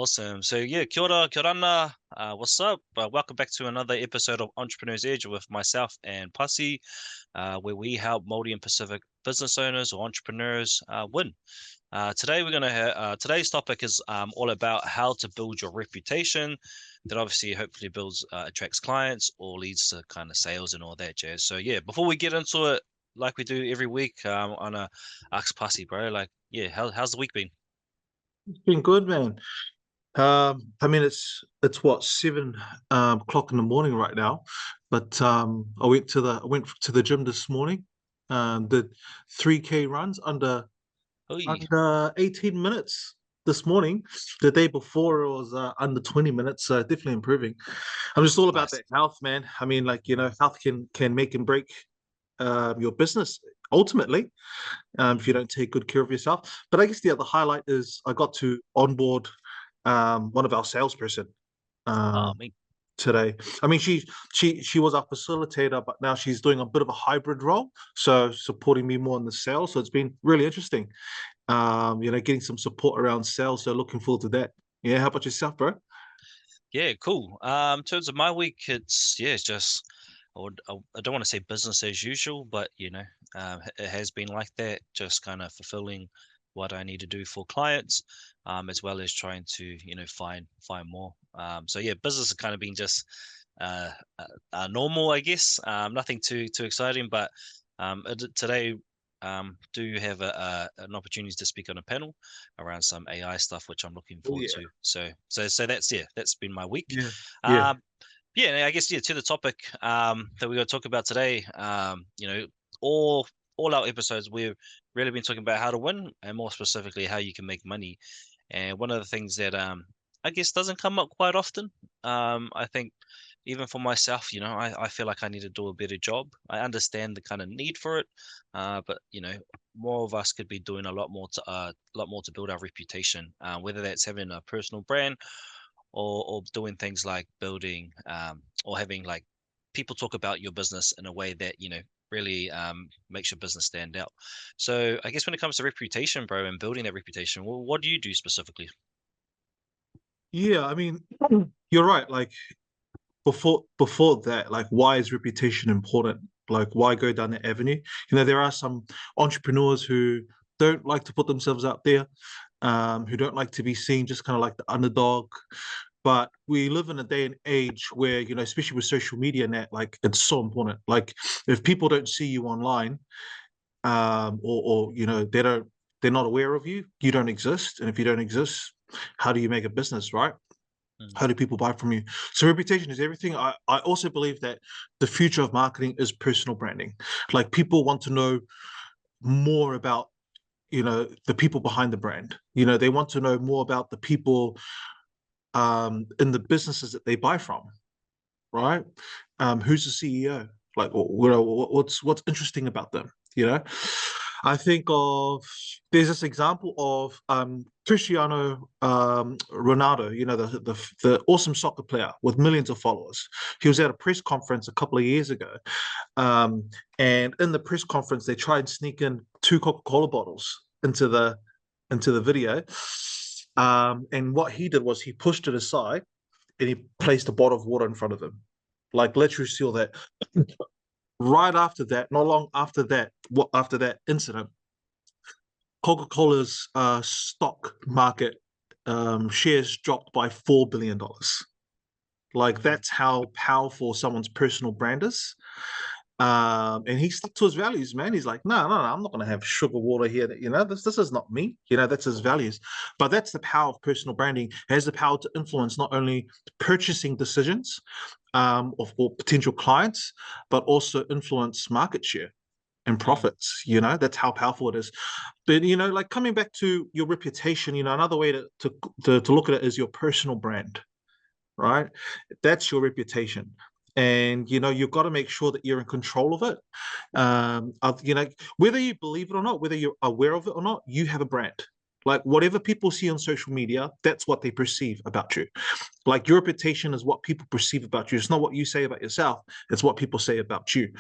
Awesome. So yeah, kia ora, what's up? Welcome back to another episode of Entrepreneur's Edge with myself and Pasi, where we help Māori and Pacific business owners or entrepreneurs win. Today we're gonna today's topic is all about how to build your reputation. That obviously hopefully builds attracts clients or leads to kind of sales and all that jazz. So yeah, before we get into it, like we do every week, on a ask Pasi, bro. Like yeah, how's the week been? It's been good, man. I mean, it's what 7 o'clock in the morning right now, but I went to the gym this morning. Did 3K runs under Oh, under 18 minutes this morning. The day before it was under 20 minutes, so definitely improving. I'm just all about nice. that health, man. I mean, health can make and break your business ultimately, if you don't take good care of yourself. But I guess the other highlight is I got to onboard one of our salesperson Oh, um, me. today. I mean, she was our facilitator, but now she's doing a bit of a hybrid role, so supporting me more in the sales. So it's been really interesting. Getting some support around sales. So looking forward to that. Yeah, how about yourself, bro? Yeah, cool. In terms of my week, it's just I don't want to say business as usual, but it has been like that. Just kind of fulfilling what I need to do for clients, as well as trying to find more. So yeah, business has kind of been just uh, normal, I guess. Nothing too exciting, but today do have an opportunity to speak on a panel around some AI stuff, which I'm looking Oh forward yeah, to. So that's yeah, that's been my week. yeah, yeah, Um, yeah, and I guess yeah, to the topic that we're going to talk about today. All our episodes we've really been talking about how to win, and more specifically how you can make money. And one of the things that I guess doesn't come up quite often. I think even for myself, I feel like I need to do a better job. I understand the kind of need for it, but more of us could be doing a lot more to build our reputation. Whether that's having a personal brand or doing things like building or having like people talk about your business in a way that really makes your business stand out. So I guess when it comes to reputation, bro, and building that reputation, well, what do you do specifically? yeah. I mean, you're right. Like before that, like why is reputation important? Like why go down that avenue? There are some entrepreneurs who don't like to put themselves out there, who don't like to be seen just kind of like the underdog. But we live in a day and age where, especially with social media and that, like it's so important. Like if people don't see you online, or they're not aware of you, you don't exist. And if you don't exist, how do you make a business, right? Mm, How do people buy from you? So reputation is everything. I also believe that the future of marketing is personal branding. Like people want to know more about, the people behind the brand. They want to know more about the people in the businesses that they buy from, right? Who's the CEO? Like, what's interesting about them? You know, I think of there's this example of Cristiano Ronaldo. The awesome soccer player with millions of followers. He was at a press conference a couple of years ago, and in the press conference they tried and sneak in two Coca-Cola bottles into the video. And what he did was he pushed it aside and he placed a bottle of water in front of him. Like literally seal that. Right after that, not long after that incident, Coca-Cola's stock market shares dropped by $4 billion. Like mm, that's how powerful someone's personal brand is. And he stuck to his values, man. He's like, no, I'm not going to have sugar water here. This is not me. That's his values. But that's the power of personal branding. It has the power to influence not only purchasing decisions of or potential clients, but also influence market share and mm. profits. That's how powerful it is. But like coming back to your reputation, another way to look at it is your personal brand, right? That's your reputation. And you've got to make sure that you're in control of it. Whether you believe it or not, whether you're aware of it or not, you have a brand. Like whatever people see on social media, that's what they perceive about you. Like your reputation is what people perceive about you. It's not what you say about yourself, it's what people say about you.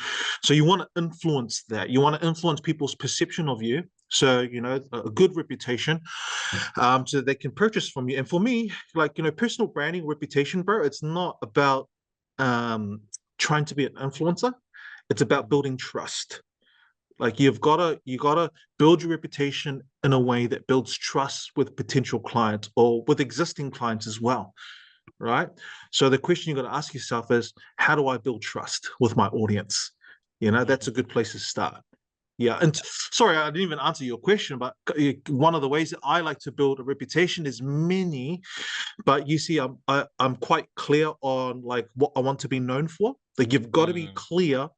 So you want to influence that. You want to influence people's perception of you So, a good reputation, so that they can purchase from you. And for me, like, personal branding, reputation, bro, it's not about um, trying to be an influencer. It's about Mm, building trust. Like you gotta build your reputation in a way that builds trust with potential clients or with existing clients as well, right? So the question you got to ask yourself is, how do I build trust with my audience? That's mhm. a good place to start. Yeah, and sorry, I didn't even answer your question, but one of the ways that I like to build a reputation is many. But you see, I'm quite clear on like what I want to be known for. Like you've got to be Mm, clear,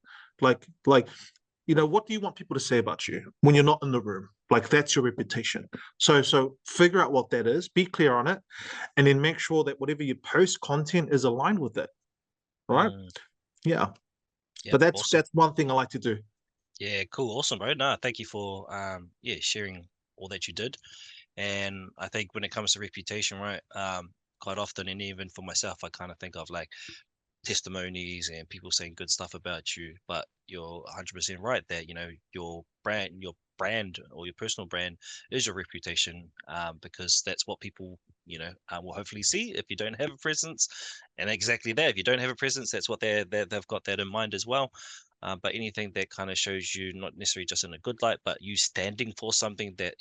like what do you want people to say about you when you're not in the room? Like that's your reputation. So figure out what that is, be clear on it, and then make sure that whatever you post content is aligned with it. Right? mm. Yeah. Yep, But that's awesome. that's one thing I like to do. Yeah, cool, awesome, bro. No, thank you for yeah, sharing all that you did. And I think when it comes to reputation, right, quite often, and even for myself, I kind of think of like testimonies and people saying good stuff about you, but you're 100% right that your brand or your personal brand is your reputation, because that's what people will hopefully see if you don't have a presence. And exactly that, if you don't have a presence, that's what they've got that in mind as well. But anything that kind of shows you not necessarily just in a good light, but you standing for something that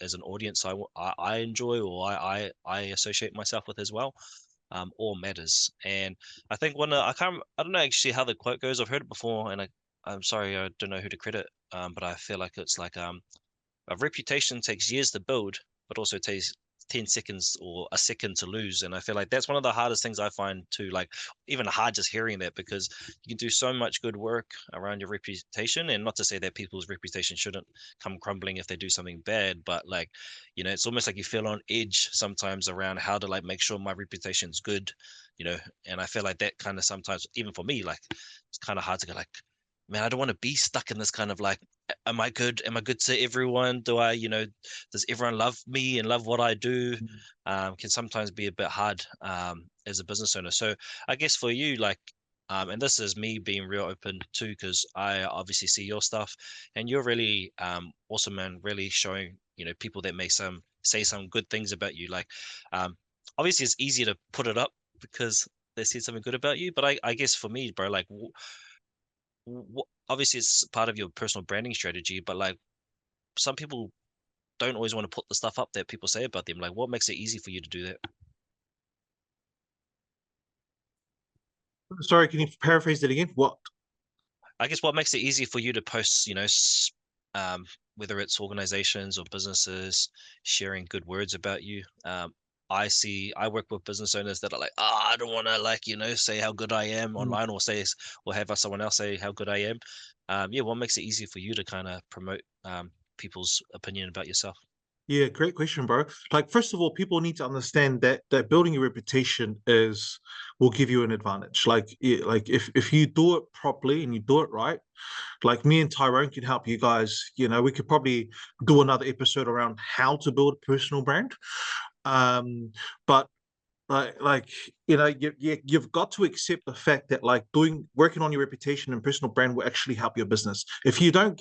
as an audience I enjoy, or I associate myself with as well, all matters. And I think I don't know actually how the quote goes. I've heard it before, and I'm sorry, I don't know who to credit. But I feel like it's like a reputation takes years to build, but also takes 10 seconds or a second to lose. And I feel like that's one of the hardest things I find too, like even hard just hearing that, because you can do so much good work around your reputation. And not to say that people's reputation shouldn't come crumbling if they do something bad, but like, it's almost like you feel on edge sometimes around how to like make sure my reputation's good, you know. And I feel like that kind of sometimes, even for me, like it's kind of hard to go like, man, I don't want to be stuck in this kind of like, am I good? Am I good to everyone? Does everyone love me and love what I do? Can sometimes be a bit hard as a business owner. So I guess for you, like, and this is me being real open too, because I obviously see your stuff, and you're really awesome, man. Really showing people that may say some good things about you. Like, obviously it's easier to put it up because they said something good about you, but I guess for me, bro, like, obviously it's part of your personal branding strategy, but like some people don't always want to put the stuff up that people say about them. Like, what makes it easy for you to do that? Sorry, can you paraphrase that again? What? I guess what makes it easy for you to post, whether it's organizations or businesses sharing good words about you. I work with business owners that are like, I don't want to like, say how good I am Mm. online, or have someone else say how good I am. Yeah, what makes it easy for you to kind of promote people's opinion about yourself? Yeah, great question, bro. Like, first of all, people need to understand that building your reputation is will give you an advantage. Like if you do it properly and you do it right, like me and Tyrone can help you guys. We could probably do another episode around how to build a personal brand. But like you've got to accept the fact that like doing working on your reputation and personal brand will actually help your business. If you don't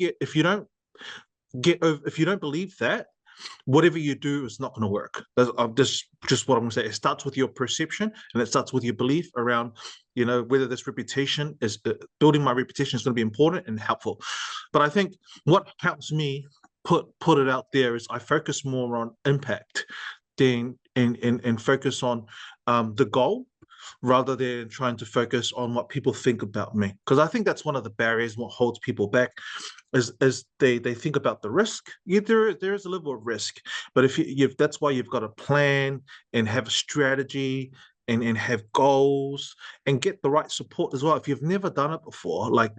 believe that, whatever you do is not going to work. Just what I'm going to say. It starts with your perception, and it starts with your belief around, whether this reputation is building my reputation is going to be important and helpful. But I think what helps me put it out there is I focus more on impact than and focus on the goal rather than trying to focus on what people think about me, because I think that's one of the barriers what holds people back is they think about the risk. Yeah, there is a level of risk, but if that's why you've got to plan and have a strategy and have goals and get the right support as well. If you've never done it before, like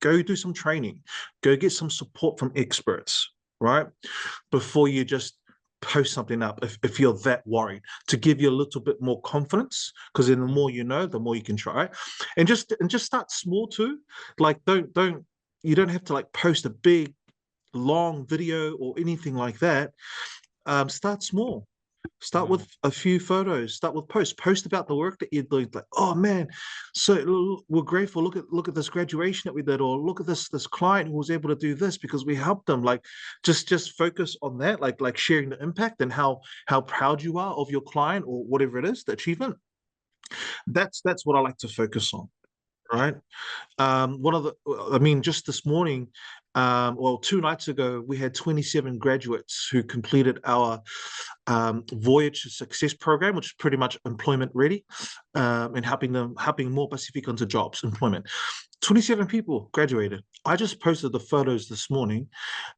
go do some training, go get some support from experts, right? Before you just post something up if you're that worried, to give you a little bit more confidence, because then the Mm. more you know, the more you can try, and just start small too. Like don't you don't have to like post a big long video or anything like that. Start small. Start Mm, with a few photos. Start with posts. Post about the work that you're doing. Like, oh man, so we're grateful. Look at this graduation that we did, or look at this client who was able to do this because we helped them. Like, just focus on that. Like sharing the impact and how proud you are of your client or whatever it is, the achievement. That's what I like to focus on. Right. One of the, I mean, just this morning, well, 2 nights ago, we had 27 graduates who completed our Voyage to Success program, which is pretty much employment ready, and helping more Pacific into jobs, employment. 27 people graduated. I just posted the photos this morning,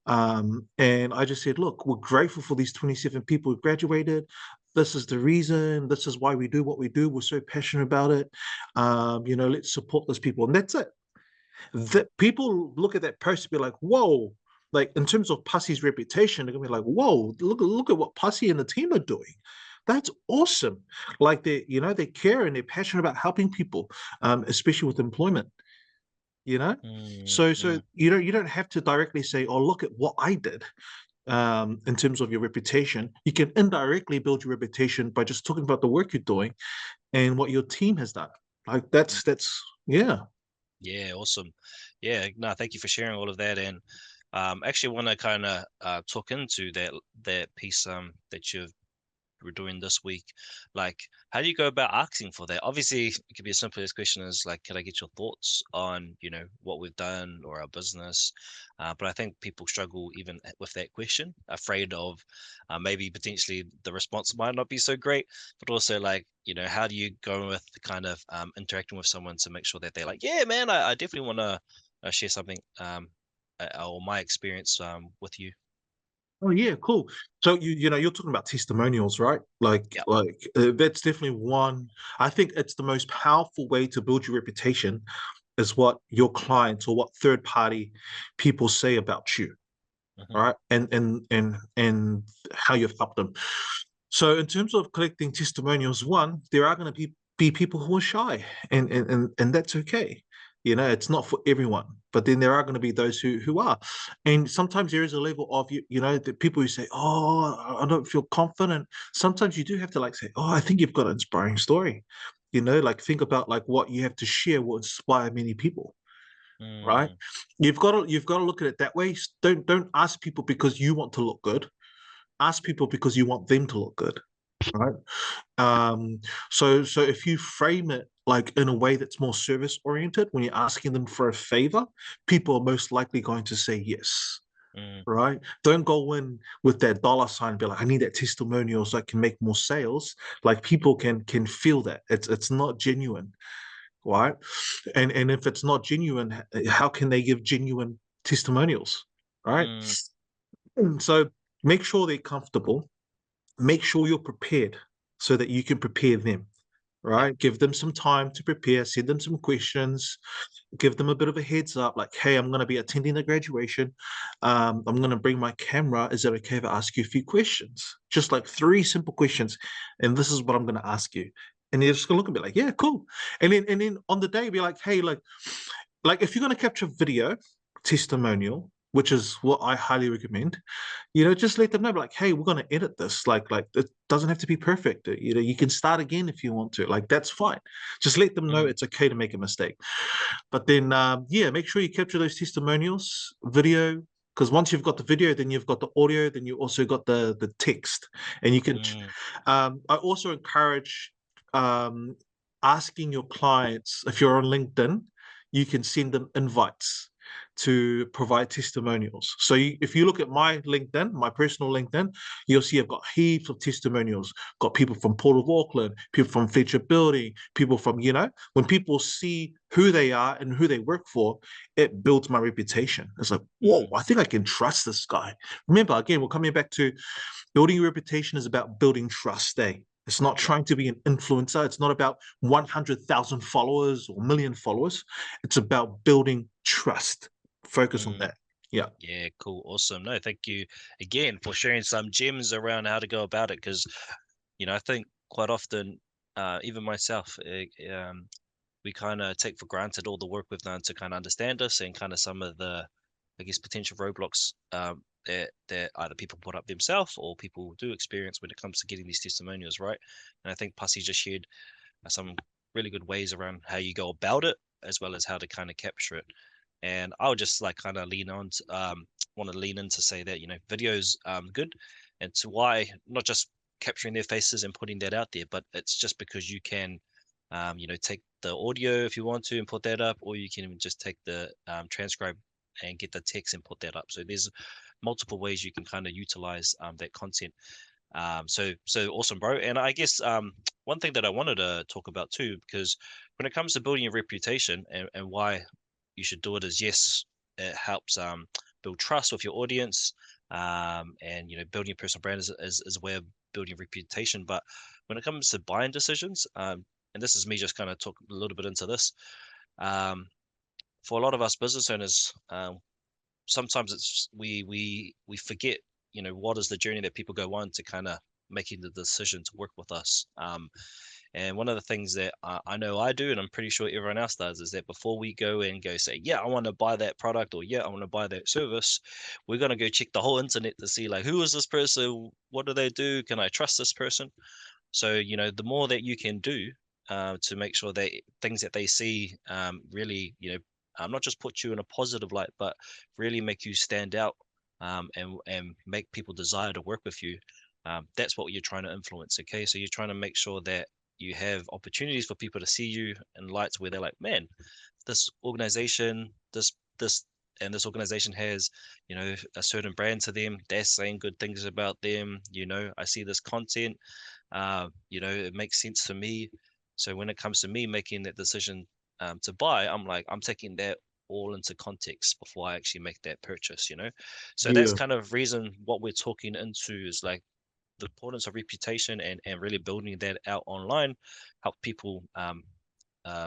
and I just said, look, we're grateful for these 27 people who graduated. This is the reason. This is why we do what we do. We're so passionate about it. Let's support those people. And that's it. That people look at that post and be like, whoa, like in terms of Pussy's reputation, they're gonna be like, whoa, look at what Pussy and the team are doing. That's awesome. Like they care and they're passionate about helping people, especially with employment, you know? mm, So mm, you don't have to directly say, oh, look at what I did. In terms of your reputation, you can indirectly build your reputation by just talking about the work you're doing and what your team has done. Like mm. that's yeah. Yeah, awesome. Yeah, no, thank you for sharing all of that. And actually want to kind of talk into that piece that you've we're doing this week. Like, how do you go about asking for that? Obviously, it could be as simple as question as like, can I get your thoughts on, what we've done or our business? But I think people struggle even with that question, afraid of maybe potentially the response might not be so great, but also like, how do you go with the kind of interacting with someone to make sure that they're like, yeah, man, I definitely want to share something or my experience with you. Oh yeah, cool. So you're talking about testimonials, right? Like Yeah. like that's definitely one. I think it's the most powerful way to build your reputation is what your clients or what third party people say about you, Hmm. right? And how you've helped them. So in terms of collecting testimonials, one, there are going to be people who are shy, and that's okay. It's not for everyone, but then there are going to be those who are, and sometimes there is a level of the people who say, "Oh, I don't feel confident." Sometimes you do have to like say, "Oh, I think you've got an inspiring story." Like think about like what you have to share will inspire many people, right? Mm, You've got to look at it that way. Don't ask people because you want to look good. Ask people because you want them to look good, right? Um, so if you frame it like in a way that's more service oriented, when you're asking them for a favor, people are most likely going to say yes. mm, Right? Don't go in with that dollar sign and be like, I need that testimonial so I can make more sales. Like people can feel that. It's not genuine, right? And if it's not genuine, how can they give genuine testimonials? Right. mm. So make sure they're comfortable, make sure you're prepared so that you can prepare them, Yeah. right? Give them some time to prepare, send them some questions, give them a bit of a heads up like, hey, I'm going to be attending the graduation. I'm going to bring my camera. Is it okay if I ask you a few questions? Just like three simple questions. And this is what I'm going to ask you. And they're just going to look at me like, yeah, cool. And then on the day, be like, hey, like if you're going to capture video testimonial, which is what I highly recommend, just let them know, like, hey, we're going to edit this. Like it doesn't have to be perfect. You can start again if you want to. Like, that's fine. Just let them know Mm, it's okay to make a mistake. But then, yeah, make sure you capture those testimonials, video, because once you've got the video, then you've got the audio, then you also got the text, and you can. mm, I also encourage um, asking your clients if you're on LinkedIn, you can send them invites to provide testimonials. So if you look at my LinkedIn, my personal LinkedIn, you'll see I've got heaps of testimonials. Got people from Port of Auckland, people from Fletcher Building, people from, when people see who they are and who they work for, it builds my reputation. It's like, whoa, mm. I think I can trust this guy. Remember, again, we're coming back to building your reputation is about building trust, eh? It's not Yeah. trying to be an influencer. It's not about 100,000 followers or a million followers. It's about building trust. Focus on Mm. that. Yeah. Yeah, cool. Awesome. No, thank you again for sharing some gems around how to go about it. Because, I think quite often, even myself, we kind of take for granted all the work we've done to kind of understand us and kind of some of the, I guess, potential roadblocks that either people put up themselves or people do experience when it comes to getting these testimonials, right? And I think Pussy just shared some really good ways around how you go about it, as well as how to kind of capture it. And I would just like kind of want to lean in to say that, videos good, and to why not just capturing their faces and putting that out there, but it's just because you can, take the audio if you want to and put that up, or you can even just take the transcribe and get the text and put that up. So there's multiple ways you can kind of utilize that content. So awesome, bro. And I guess one thing that I wanted to talk about too, because when it comes to building your reputation and why you should do it is, yes, it helps build trust with your audience, and building your personal brand is a way of building reputation. But when it comes to buying decisions, and this is me just kind of talk a little bit into this, um, for a lot of us business owners, sometimes it's we forget, what is the journey that people go on to kind of making the decision to work with us. And one of the things that I know I do, and I'm pretty sure everyone else does, is that before we go and go say, yeah, I want to buy that product, or yeah, I want to buy that service, we're going to go check the whole internet to see, like, who is this person, what do they do, can I trust this person? So, the more that you can do to make sure that things that they see really, not just put you in a positive light, but really make you stand out, and make people desire to work with you. That's what you're trying to influence. Okay, so you're trying to make sure that you have opportunities for people to see you in lights where they're like, man, this organization, this organization has, a certain brand to them. They're saying good things about them. I see this content, it makes sense for me. So when it comes to me making that decision to buy, I'm like, I'm taking that all into context before I actually make that purchase. So that's Yeah. kind of reason what we're talking into is like the importance of reputation, and really building that out online, help people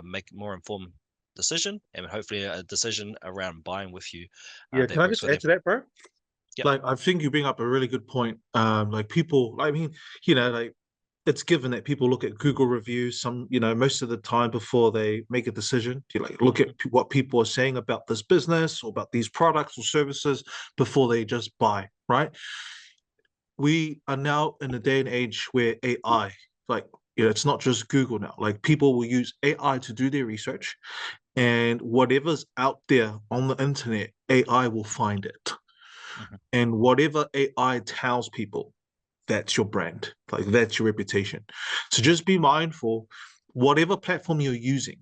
make more informed decision, and hopefully a decision around buying with you Yeah, can that I works just for add them. to that, bro? Yep. Like, I think you bring up a really good point. Like people, I mean, like it's given that people look at Google reviews most of the time before they make a decision. You like look at Hmm. what people are saying about this business or about these products or services before they just buy, right? We are now in a day and age where AI, like, it's not just Google now. Like people will use AI to do their research, and whatever's out there on the internet, AI will find it. Hmm. And whatever AI tells people, that's your brand, like that's your reputation. So just be mindful, whatever platform you're using,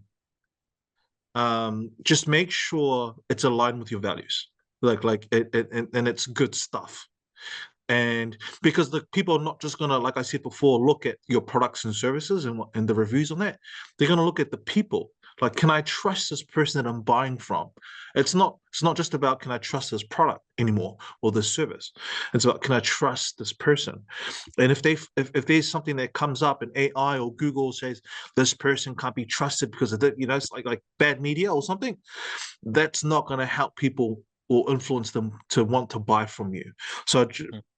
just make sure it's aligned with your values, and it's good stuff. And because the people are not just gonna, like I said before, look at your products and services and the reviews on that. They're gonna look at the people. Like, can I trust this person that I'm buying from? It's not just about can I trust this product anymore or this service. It's about can I trust this person? And if there's something that comes up and AI or Google says this person can't be trusted because of that, it's like bad media or something, that's not going to help people or influence them to want to buy from you. So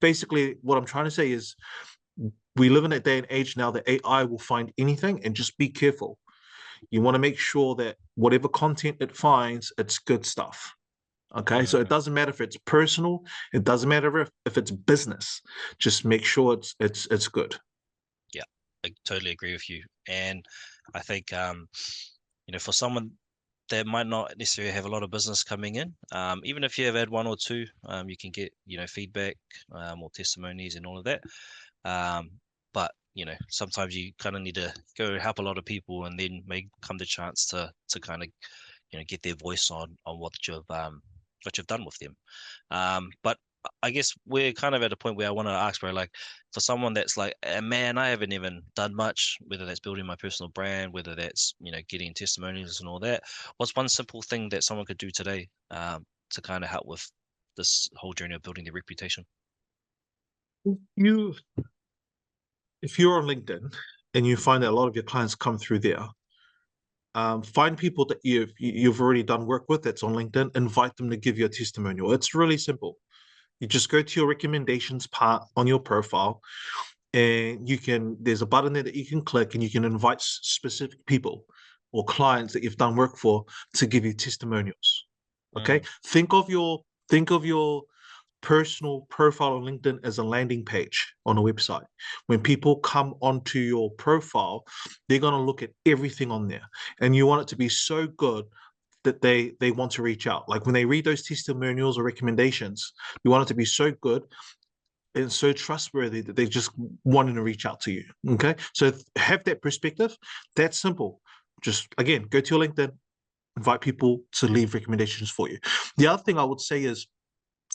basically, what I'm trying to say is we live in a day and age now that AI will find anything, and just be careful. You want to make sure that whatever content it finds, it's good stuff. Okay, so it Hmm. doesn't matter if it's personal, it doesn't matter if it's business. Just make sure it's good. Yeah, I totally agree with you. And I think, for someone that might not necessarily have a lot of business coming in, even if you have had one or two, you can get, feedback, or testimonies and all of that. Um, but sometimes you kind of need to go help a lot of people, and then may come the chance to kind of, get their voice on what you've done with them. But I guess we're kind of at a point where I want to ask, bro, like, for someone that's like, man, I haven't even done much, whether that's building my personal brand, whether that's, getting testimonials and all that. What's one simple thing that someone could do today, to kind of help with this whole journey of building their reputation? You, if you're on LinkedIn and you find that a lot of your clients come through there, find people that you've already done work with that's on LinkedIn, invite them to give you a testimonial. It's really simple. You just go to your recommendations part on your profile, and there's a button there that you can click, and you can invite specific people or clients that you've done work for to give you testimonials. Okay, Mm, think of your personal profile on LinkedIn as a landing page on a website. When people come onto your profile, they're going to look at everything on there, and you want it to be so good that they want to reach out. Like when they read those testimonials or recommendations, you want it to be so good and so trustworthy that they just wanting to reach out to you. Okay, so have that perspective. That's simple. Just again, go to your LinkedIn, invite people to leave recommendations for you. The other thing I would say is,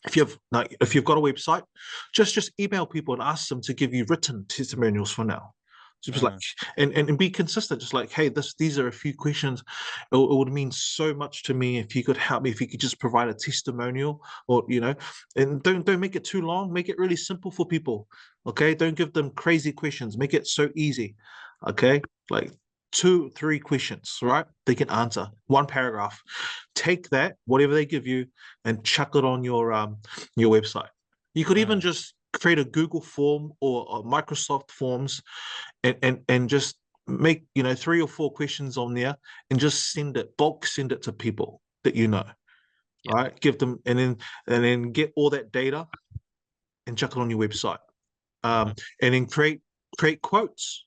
if you've got a website, just email people and ask them to give you written testimonials for now. Just like Mm, and be consistent. Just like, hey, these are a few questions. It would mean so much to me if you could help me. If you could just provide a testimonial, or and don't make it too long. Make it really simple for people. Okay, don't give them crazy questions. Make it so easy. Okay, like 2, 3 questions, right? They can answer 1 paragraph. Take that, whatever they give you, and chuck it on your website. You could even mm. just create a Google form or a Microsoft Forms, and just make 3 or 4 questions on there, and just send it to people that you know, Yeah. right? Give them, and then get all that data and chuck it on your website. Hmm. And then create quotes,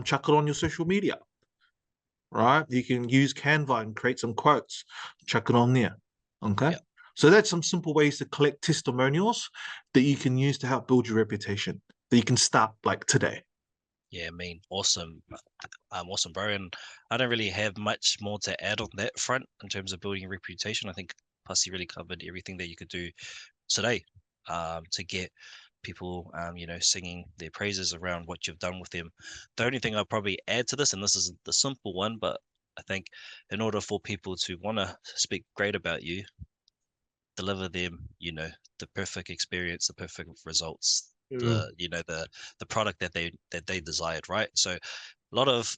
chuck it on your social media, right? You can use Canva and create some quotes, chuck it on there. Okay. Yeah. So that's some simple ways to collect testimonials that you can use to help build your reputation, that you can start like today. Yeah, I mean, awesome. Awesome, bro. And I don't really have much more to add on that front in terms of building a reputation. I think Pussy really covered everything that you could do today, to get people, singing their praises around what you've done with them. The only thing I'll probably add to this, and this is the simple one, but I think in order for people to want to speak great about you, deliver them, the perfect experience, the perfect results, Yeah. the product that they desired, right? So a lot of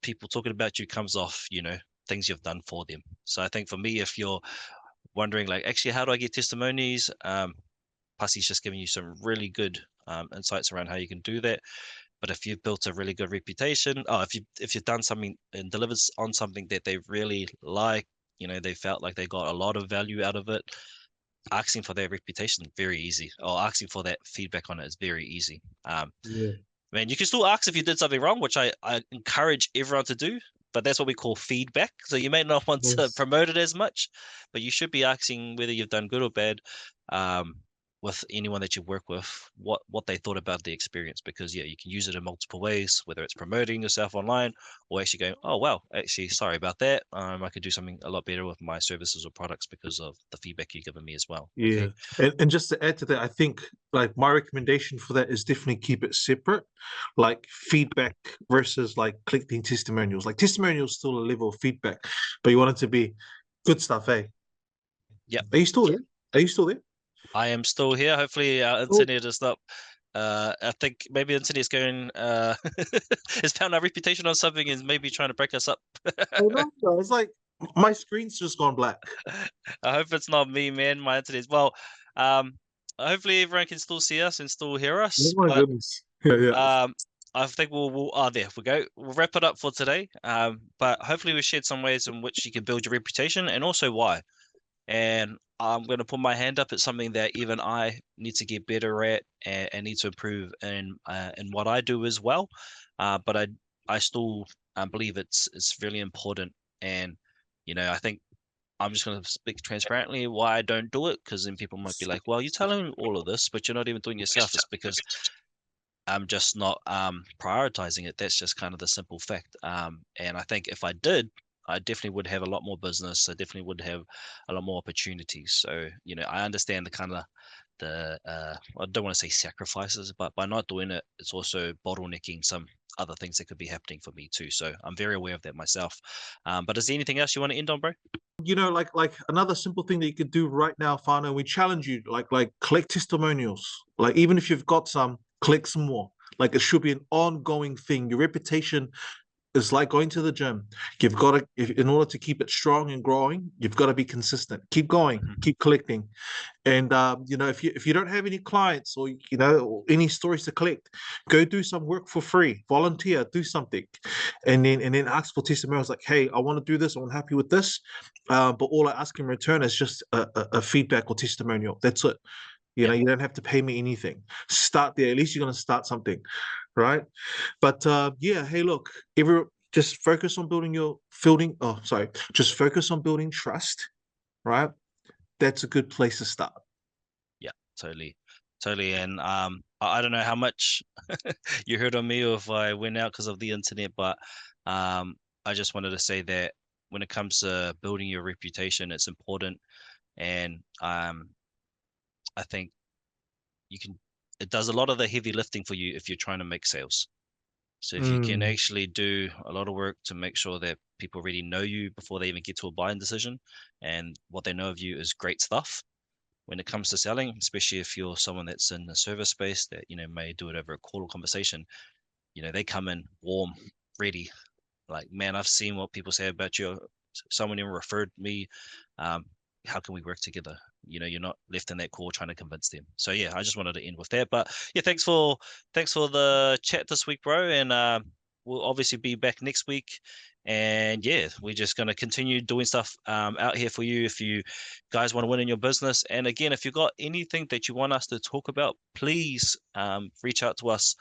people talking about you comes off, things you've done for them. So I think for me, if you're wondering like, actually, how do I get testimonies? Pussy's just giving you some really good insights around how you can do that. But if you've built a really good reputation, if you've done something and delivered on something that they really like, they felt like they got a lot of value out of it, asking for their reputation is very easy, or asking for that feedback on it is very easy. Yeah. Man, you can still ask if you did something wrong, which I encourage everyone to do, but that's what we call feedback. So you may not want to Yes. promote it as much, but you should be asking whether you've done good or bad, um, with anyone that you work with, what they thought about the experience. Because yeah, you can use it in multiple ways, whether it's promoting yourself online or actually going, oh wow, actually sorry about that. I could do something a lot better with my services or products because of the feedback you've given me as well. Yeah. Okay. And just to add to that, I think like my recommendation for that is definitely keep it separate, like feedback versus like collecting testimonials. Like testimonials still a level of feedback, but you want it to be good stuff, eh? Yep. Are you still there? Are you still there? I am still here. Hopefully, our Oh, internet is not. I think maybe the internet's going. It's found our reputation on something and maybe trying to break us up. oh no, no, it's like my screen's just gone black. I hope it's not me, man. My internet's well. Um, hopefully everyone can still see us and still hear Oh us. my But goodness. Yeah, yeah. I think there we go. We'll wrap it up for today. But hopefully we shared some ways in which you can build your reputation and also why. And I'm going to put my hand up. It's something that even I need to get better at, and need to improve in what I do as well. But I still believe it's really important. And I think I'm just going to speak transparently why I don't do it, because then people might be like, well, you're telling me all of this, but you're not even doing yourself. It's because I'm just not prioritizing it. That's just kind of the simple fact. And I think if I did, I definitely would have a lot more business. I definitely would have a lot more opportunities. So, I understand the kind of I don't want to say sacrifices, but by not doing it, it's also bottlenecking some other things that could be happening for me too. So I'm very aware of that myself. But is there anything else you want to end on, bro? Like another simple thing that you could do right now, Fano, we challenge you, like collect testimonials. Like even if you've got some, collect some more. Like it should be an ongoing thing. Your reputation It's like going to the gym. You've got to, if, in order to keep it strong and growing, you've got to be consistent. Keep going, Mhm. keep collecting. And if you don't have any clients or or any stories to collect, go do some work for free, volunteer, do something, and then ask for testimonials like, hey, I want to do this, I'm happy with this, but all I ask in return is just a feedback or testimonial. That's it. Yeah, You don't have to pay me anything. Start there. At least you're gonna start something, right? But yeah, hey, look, just focus on building your building. Oh, sorry, just focus on building trust, right? That's a good place to start. yeah, totally, totally. And I don't know how much you heard on me or if I went out because of the internet, but um, I just wanted to say that when it comes to building your reputation, it's important, and I think you can. It does a lot of the heavy lifting for you if you're trying to make sales. So if you can Mm, actually do a lot of work to make sure that people really know you before they even get to a buying decision, and what they know of you is great stuff when it comes to selling, especially if you're someone that's in the service space that may do it over a call or conversation. They come in warm, ready, like, man, I've seen what people say about you. Someone even referred me. Um, how can we work together? You're not left in that call trying to convince them. So yeah, I just wanted to end with that. But yeah, thanks for the chat this week, bro. And we'll obviously be back next week. And yeah, we're just gonna continue doing stuff out here for you if you guys want to win in your business. And again, if you've got anything that you want us to talk about, please reach out to us.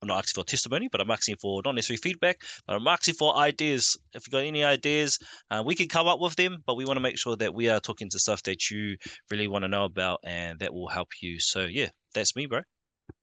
I'm not asking for testimony, but I'm asking for not necessarily feedback. I'm asking for ideas. If you got any ideas, we can come up with them, but we want to make sure that we are talking to stuff that you really want to know about and that will help you. So yeah, that's me, bro.